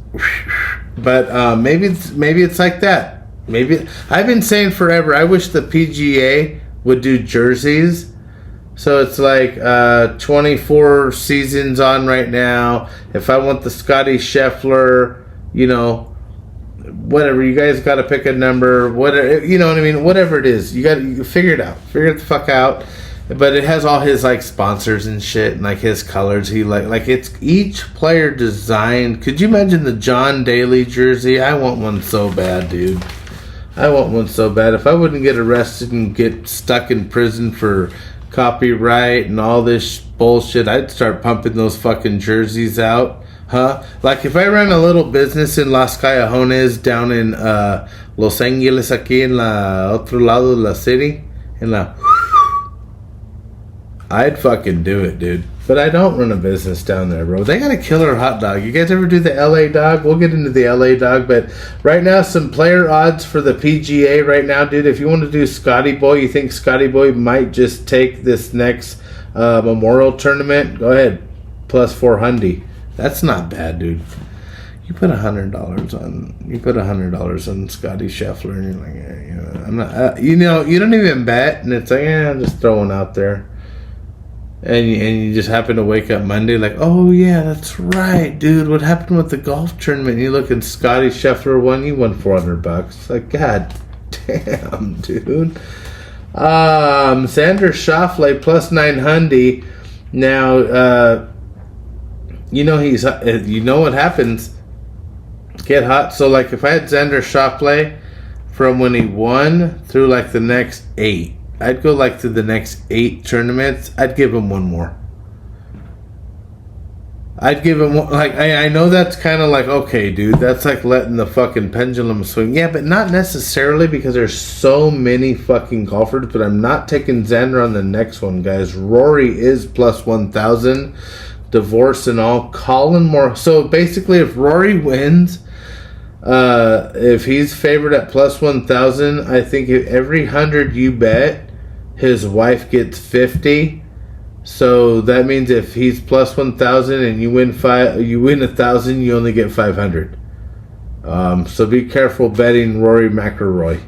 But maybe it's like that. Maybe I've been saying forever, I wish the PGA would do jerseys. So it's like 24 seasons on right now. If I want the Scotty Scheffler, you know, whatever, you guys got to pick a number, whatever, you know what I mean, whatever it is, you figure it out, figure it the fuck out. But it has all his like sponsors and shit, and like his colors. He like it's each player designed. Could you imagine the John Daly jersey? I want one so bad, dude. I want one so bad. If I wouldn't get arrested and get stuck in prison for copyright and all this bullshit, I'd start pumping those fucking jerseys out. Huh? Like if I ran a little business in Las Cajones down in Los Angeles, aquí en la otro lado de la city, en la, I'd fucking do it, dude. But I don't run a business down there, bro. They got a killer hot dog. You guys ever do the LA dog? We'll get into the LA dog, but right now, some player odds for the PGA right now, dude. If you want to do Scotty Boy, you think Scotty Boy might just take this next Memorial Tournament, go ahead. Plus 400. That's not bad, dude. You put $100 on. You put $100 on Scotty Scheffler, and you're like, yeah, you know, I'm not. You know, you don't even bet, and it's like, I'm just throwing out there. And you just happen to wake up Monday like, oh yeah, that's right, dude. What happened with the golf tournament? You look at Scotty Scheffler won. You won $400. Like, god damn, dude. Xander Schauffele plus 900. Now, you know he's. You know what happens? Get hot. So like, if I had Xander Schauffele from when he won through like the next 8. I'd go like to the next 8 tournaments. I'd give him one more. I'd give him one, like I know that's kind of like, okay, dude, that's like letting the fucking pendulum swing. Yeah, but not necessarily, because there's so many fucking golfers. But I'm not taking Xander on the next one, guys. Rory is plus 1,000. divorce and all. Colin Moore. So basically, if Rory wins, if he's favored at plus 1,000, I think every 100 you bet, his wife gets 50. So that means if he's plus 1,000 and you win 1,000, you only get 500. So be careful betting Rory McIlroy.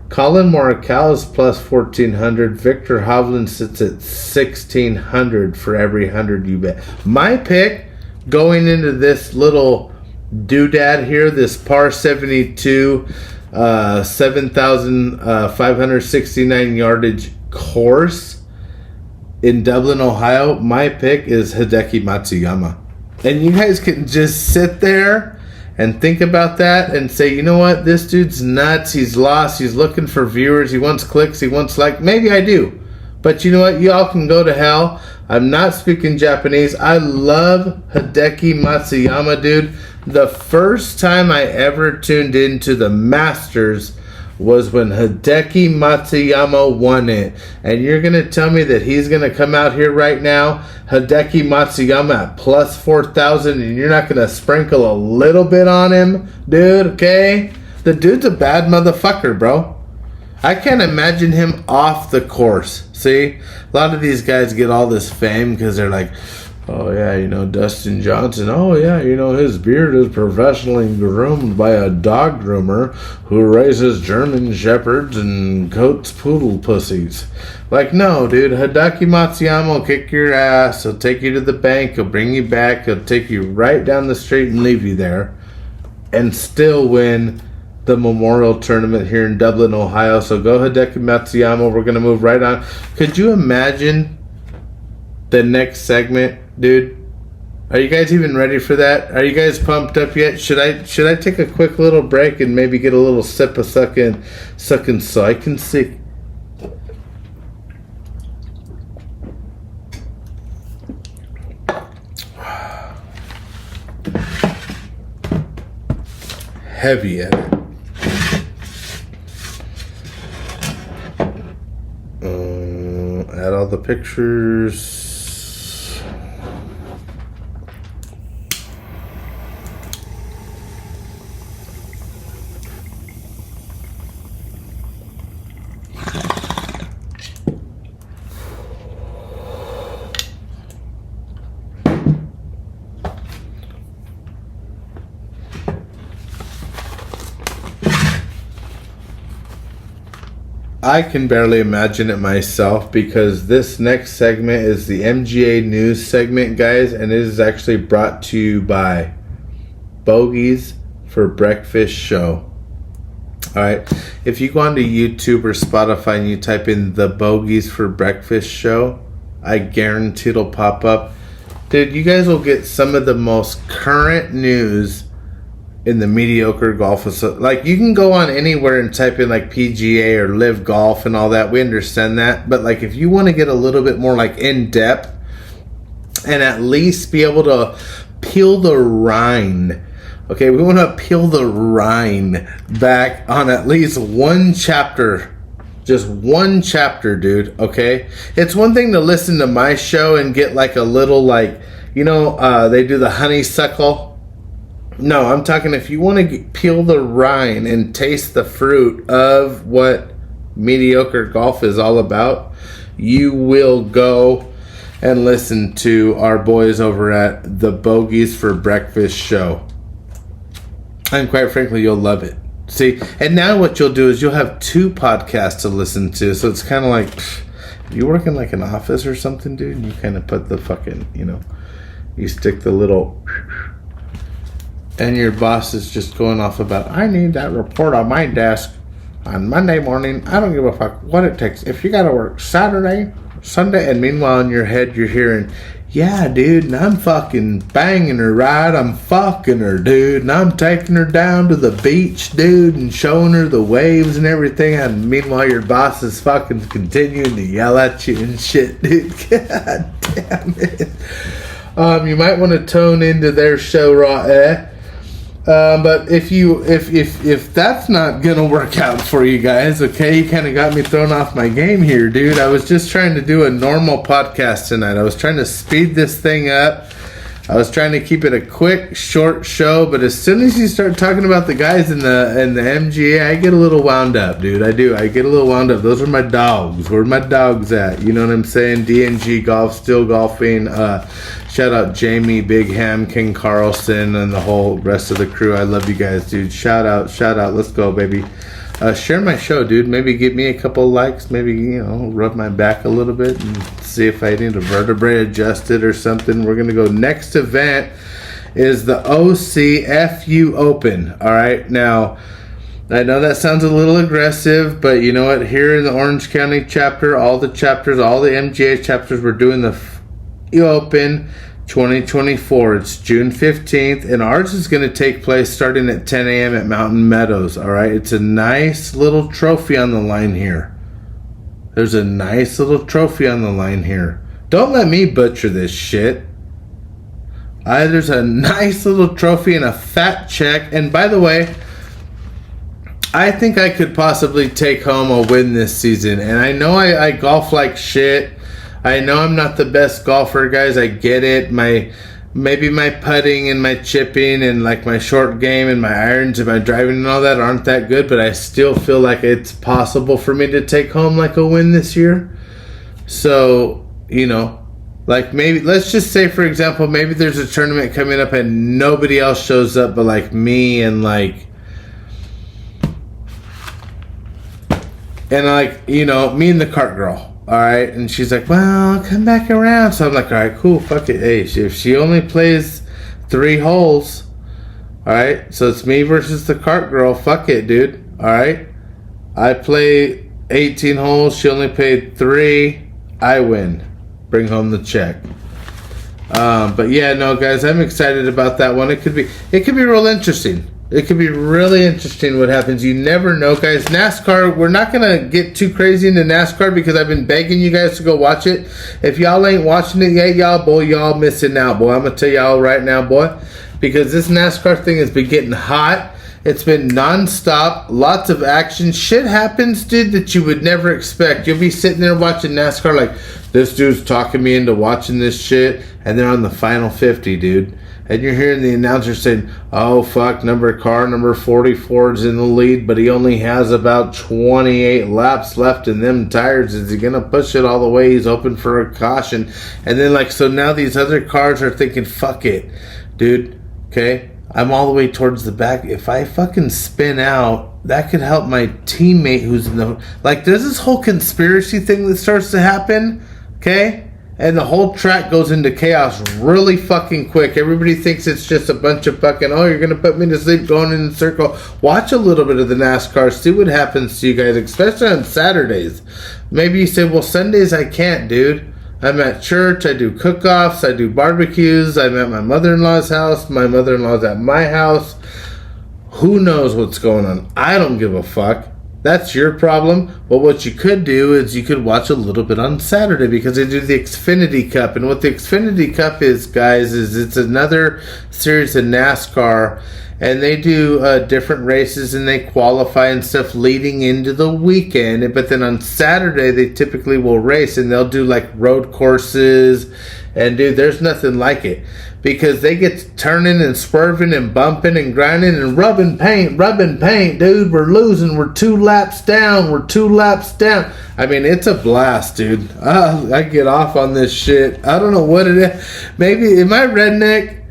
Colin Morikawa is plus 1,400. Victor Hovland sits at 1,600 for every 100 you bet. My pick going into this little doodad here, this par 72, 7,569 yardage course in Dublin, Ohio, my pick is Hideki Matsuyama. And you guys can just sit there and think about that and say, you know what, this dude's nuts, he's lost, he's looking for viewers, he wants clicks, he wants like, maybe I do. But you know what, y'all can go to hell. I'm not speaking Japanese. I love Hideki Matsuyama, dude. The first time I ever tuned into the Masters was when Hideki Matsuyama won it. And you're going to tell me that he's going to come out here right now, Hideki Matsuyama at plus 4,000, and you're not going to sprinkle a little bit on him, dude, okay? The dude's a bad motherfucker, bro. I can't imagine him off the course. See? A lot of these guys get all this fame because they're like, oh, yeah, you know, Dustin Johnson. Oh, yeah, you know, his beard is professionally groomed by a dog groomer who raises German shepherds and coats poodle pussies. Like, no, dude, Hideki Matsuyama will kick your ass. He'll take you to the bank. He'll bring you back. He'll take you right down the street and leave you there and still win the Memorial Tournament here in Dublin, Ohio. So go Hideki Matsuyama. We're going to move right on. Could you imagine the next segment? Dude, are you guys even ready for that? Are you guys pumped up yet? Should I take a quick little break and maybe get a little sip of sucking so I can see? Heavy at it. Add all the pictures. I can barely imagine it myself because this next segment is the MGA news segment, guys, and it is actually brought to you by Bogies for Breakfast Show. Alright, if you go onto YouTube or Spotify and you type in the Bogies for Breakfast Show, I guarantee it'll pop up. Dude, you guys will get some of the most current news in the mediocre golf. Like, you can go on anywhere and type in like PGA or Live Golf and all that. We understand that. But like, if you want to get a little bit more like in depth and at least be able to peel the rind. Okay, we want to peel the rind back on at least one chapter. Just one chapter, dude, okay? It's one thing to listen to my show and get like a little like, you know, they do the honeysuckle. No, I'm talking if you want to peel the rind and taste the fruit of what mediocre golf is all about, you will go and listen to our boys over at the Bogies for Breakfast Show. And quite frankly, you'll love it. See, and now what you'll do is you'll have two podcasts to listen to. So it's kind of like, you work in like an office or something, dude, and you kind of put the fucking, you know, you stick the little... And your boss is just going off about, I need that report on my desk on Monday morning. I don't give a fuck what it takes. If you got to work Saturday, Sunday, and meanwhile in your head you're hearing, yeah, dude, and I'm fucking banging her, right? I'm fucking her, dude, and I'm taking her down to the beach, dude, and showing her the waves and everything. And meanwhile your boss is fucking continuing to yell at you and shit, dude. God damn it. You might want to tone into their show, right? But if that's not gonna work out for you guys, okay, you kind of got me thrown off my game here, dude. I was just trying to do a normal podcast tonight. I was trying to speed this thing up I was trying to keep it a quick, short show, but as soon as you start talking about the guys in the MGA, I get a little wound up, dude. I do. I get a little wound up. Those are my dogs. Where are my dogs at? You know what I'm saying? DNG Golf, still golfing. Shout out Jamie, Big Ham, King Carlson, and the whole rest of the crew. I love you guys, dude. Shout out. Let's go, baby. Share my show, dude. Maybe give me a couple of likes. Maybe, you know, rub my back a little bit and see if I need a vertebrae adjusted or something. We're going to go. Next event is the OCFU Open. All right. Now, I know that sounds a little aggressive, but you know what? Here in the Orange County chapter, all the MGA chapters, we're doing the Open 2024. It's June 15th, and ours is going to take place starting at 10 a.m. at Mountain Meadows. All right, it's a nice little trophy on the line here. There's a nice little trophy on the line here. Don't let me butcher this shit. There's a nice little trophy and a fat check. And by the way, I think I could possibly take home a win this season. And I know I golf like shit. I know I'm not the best golfer, guys. I get it. Maybe my putting and my chipping and like my short game and my irons and my driving and all that aren't that good, but I still feel like it's possible for me to take home like a win this year. So, you know, like maybe, let's just say, for example, maybe there's a tournament coming up and nobody else shows up but like me and like, you know, me and the cart girl. All right, and she's like, well, come back around. So I'm like, all right, cool, fuck it. Hey, if she only plays 3 holes, all right, so it's me versus the cart girl. Fuck it, dude. All right, I play 18 holes. She only played 3. I win. Bring home the check. But yeah, no, guys, I'm excited about that one. It could be real interesting. It could be really interesting what happens. You never know, guys. NASCAR, we're not going to get too crazy into NASCAR because I've been begging you guys to go watch it. If y'all ain't watching it yet, y'all missing out, boy. I'm going to tell y'all right now, boy, because this NASCAR thing has been getting hot. It's been nonstop, lots of action. Shit happens, dude, that you would never expect. You'll be sitting there watching NASCAR like, this dude's talking me into watching this shit, and they're on the final 50, dude. And you're hearing the announcer saying, oh, fuck, car number 44 is in the lead, but he only has about 28 laps left in them tires. Is he going to push it all the way? He's open for a caution. And then, like, so now these other cars are thinking, fuck it, dude, okay? I'm all the way towards the back. If I fucking spin out, that could help my teammate who's in the... Like, there's this whole conspiracy thing that starts to happen, okay? And the whole track goes into chaos really fucking quick. Everybody thinks it's just a bunch of fucking, oh, you're going to put me to sleep going in a circle. Watch a little bit of the NASCAR. See what happens to you guys, especially on Saturdays. Maybe you say, well, Sundays I can't, dude. I'm at church. I do cook-offs. I do barbecues. I'm at my mother-in-law's house. My mother-in-law's at my house. Who knows what's going on? I don't give a fuck. That's your problem. But what you could do is you could watch a little bit on Saturday because they do the Xfinity Cup. And what the Xfinity Cup is, guys, is it's another series of NASCAR. And they do different races and they qualify and stuff leading into the weekend. But then on Saturday, they typically will race and they'll do like road courses. And dude, there's nothing like it. Because they get to turning and swerving and bumping and grinding and rubbing paint, dude. We're losing. We're 2 laps down. I mean, it's a blast, dude. I get off on this shit. I don't know what it is. Maybe, am I redneck?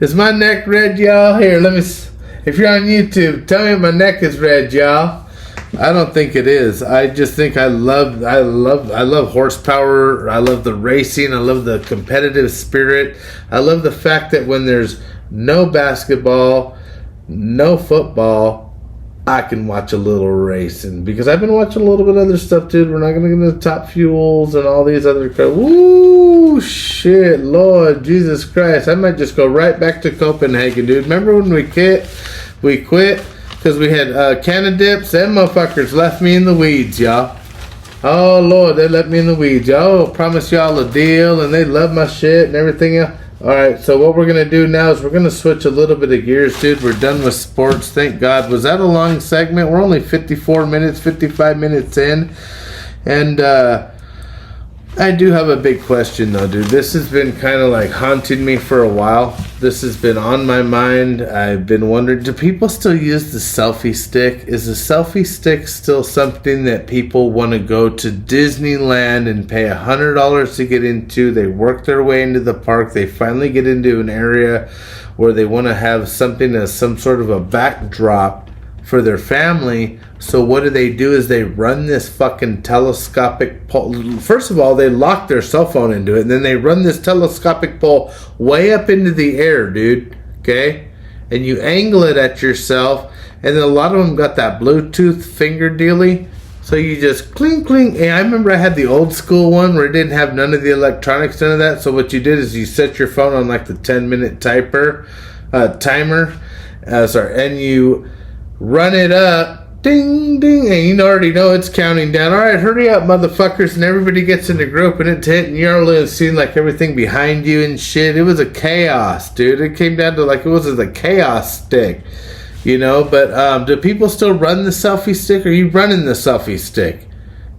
Is my neck red, y'all? Here, let me, if you're on YouTube, tell me if my neck is red, y'all. I don't think it is. I just think I love horsepower. I love the racing. I love the competitive spirit. I love the fact that when there's no basketball, no football, I can watch a little racing. Because I've been watching a little bit of other stuff, dude. We're not going to get into Top Fuels and all these other crap. Woo, shit, Lord Jesus Christ. I might just go right back to Copenhagen, dude. Remember when we quit? Because we had Canada dips. Them motherfuckers left me in the weeds, y'all. Oh, Lord, they left me in the weeds, y'all. Promise y'all a deal, and they love my shit and everything else. All right, so what we're going to do now is we're going to switch a little bit of gears, dude. We're done with sports, thank God. Was that a long segment? We're only 55 minutes in. And I do have a big question though, dude. This has been kind of like haunting me for a while. This has been on my mind. I've been wondering, do people still use the selfie stick? Is the selfie stick still something that people want to go to Disneyland and pay $100 to get into? They work their way into the park. They finally get into an area where they want to have something as some sort of a backdrop for their family. So what do? Is they run this fucking telescopic pole. First of all, they lock their cell phone into it, and then they run this telescopic pole way up into the air, dude. Okay? And you angle it at yourself, and then a lot of them got that Bluetooth finger dealy. So you just cling, cling. And I remember I had the old school one where it didn't have none of the electronics, none of that. So what you did is you set your phone on like the 10-minute timer. And you run it up, ding, ding, and you already know it's counting down. All right, hurry up, motherfuckers, and everybody gets in a group, and it's hitting. You're only seeing like everything behind you and shit. It was a chaos, dude. It came down to like it was a chaos stick, you know. But do people still run the selfie stick? Or are you running the selfie stick?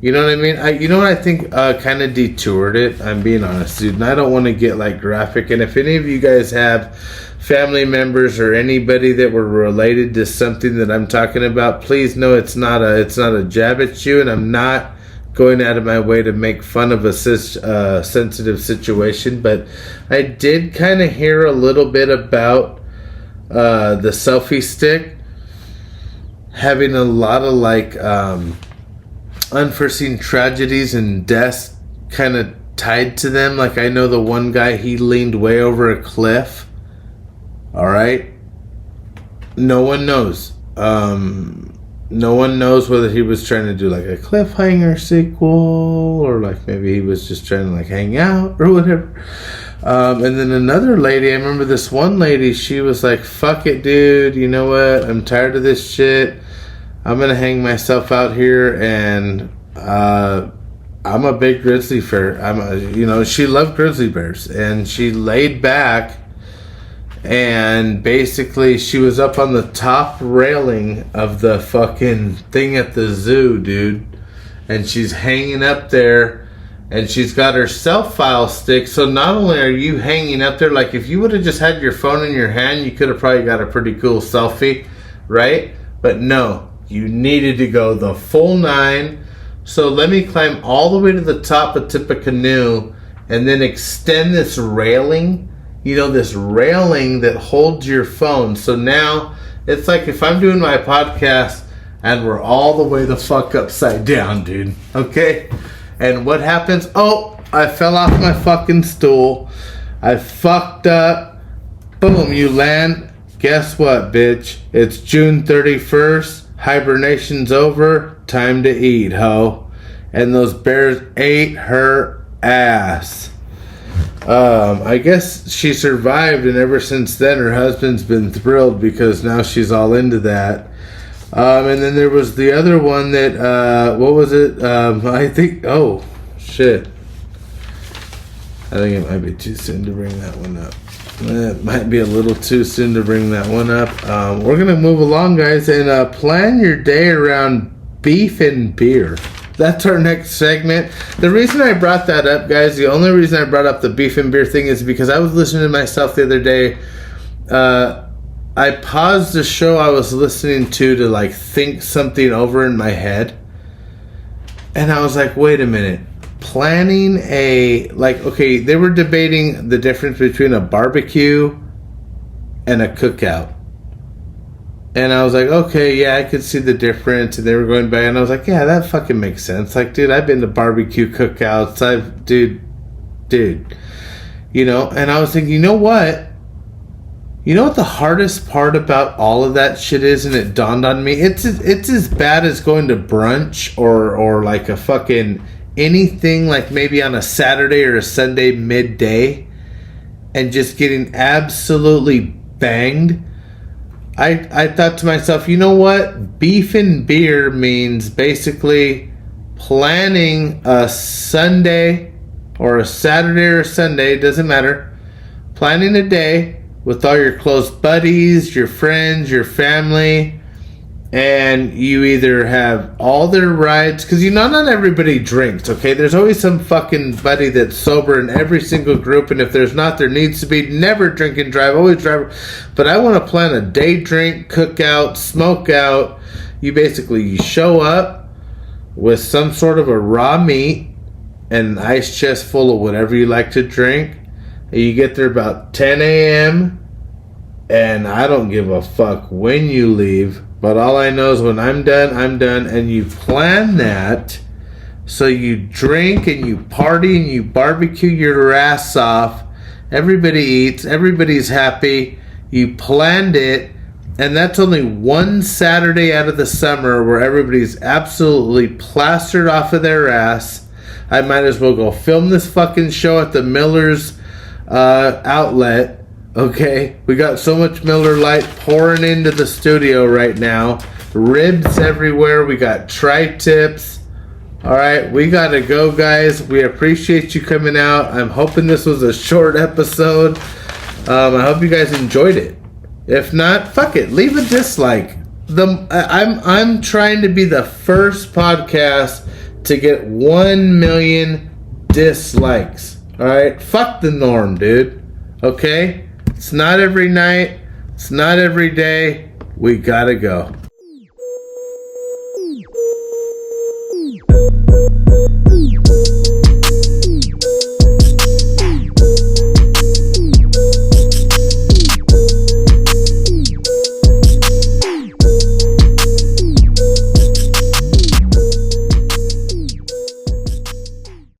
You know what I mean? You know what I think kind of detoured it? I'm being honest, dude, and I don't want to get like graphic. And if any of you guys have family members or anybody that were related to something that I'm talking about, please know it's not a jab at you, and I'm not going out of my way to make fun of a sensitive situation. But I did kind of hear a little bit about the selfie stick having a lot of like unforeseen tragedies and deaths kind of tied to them. Like I know the one guy, he leaned way over a cliff. All right. No one knows. No one knows whether he was trying to do like a cliffhanger sequel, or like maybe he was just trying to like hang out or whatever. And then another lady, I remember this one lady, she was like, fuck it, dude. You know what? I'm tired of this shit. I'm going to hang myself out here. And I'm a big grizzly bear. She loved grizzly bears, and she laid back. And basically she was up on the top railing of the fucking thing at the zoo, dude. And she's hanging up there, and she's got her self-file stick. So not only are you hanging up there, like if you would have just had your phone in your hand, you could have probably got a pretty cool selfie, right? But no, you needed to go the full 9. So let me climb all the way to the top of Tippecanoe and then extend this railing. This railing that holds your phone. So now it's like if I'm doing my podcast and we're all the way the fuck upside down, dude. Okay? And what happens? Oh, I fell off my fucking stool. I fucked up. Boom, you land. Guess what, bitch? It's June 31st. Hibernation's over. Time to eat, ho. And those bears ate her ass. I guess she survived, and ever since then her husband's been thrilled because now she's all into that. And then there was the other one that what was it? I think shit. I think it might be too soon to bring that one up. It might be a little too soon to bring that one up. We're gonna move along, guys, and plan your day around beef and beer. That's our next segment. The reason I brought that up, guys, the only reason I brought up the beef and beer thing is because I was listening to myself the other day. I paused the show I was listening to like think something over in my head. And I was like, wait a minute. Planning they were debating the difference between a barbecue and a cookout. And I was like, okay, yeah, I could see the difference. And they were going by, and I was like, yeah, that fucking makes sense. Like, dude, I've been to barbecue cookouts. Dude. And I was thinking, you know what? You know what the hardest part about all of that shit is? And it dawned on me. It's as bad as going to brunch or like a fucking anything like maybe on a Saturday or a Sunday midday and just getting absolutely banged. I thought to myself, you know what? Beef and beer means basically planning a Sunday or a Saturday or a Sunday, doesn't matter. Planning a day with all your close buddies, your friends, your family, and you either have all their rides, because not everybody drinks, okay? There's always some fucking buddy that's sober in every single group, and if there's not, there needs to be. Never drink and drive, always drive. But I want to plan a day drink, cookout, smoke out. You show up with some sort of a raw meat and an ice chest full of whatever you like to drink, and you get there about 10 a.m., and I don't give a fuck when you leave, but all I know is when I'm done, and you plan that so you drink and you party and you barbecue your ass off. Everybody eats, everybody's happy. You planned it, and that's only one Saturday out of the summer where everybody's absolutely plastered off of their ass. I might as well go film this fucking show at the Miller's outlet. Okay, we got so much Miller Lite pouring into the studio right now. Ribs everywhere. We got tri-tips. All right, we gotta go, guys. We appreciate you coming out. I'm hoping this was a short episode. I hope you guys enjoyed it. If not, fuck it. Leave a dislike. I'm trying to be the first podcast to get 1 million dislikes. All right, fuck the norm, dude. Okay. It's not every night. It's not every day. We gotta go.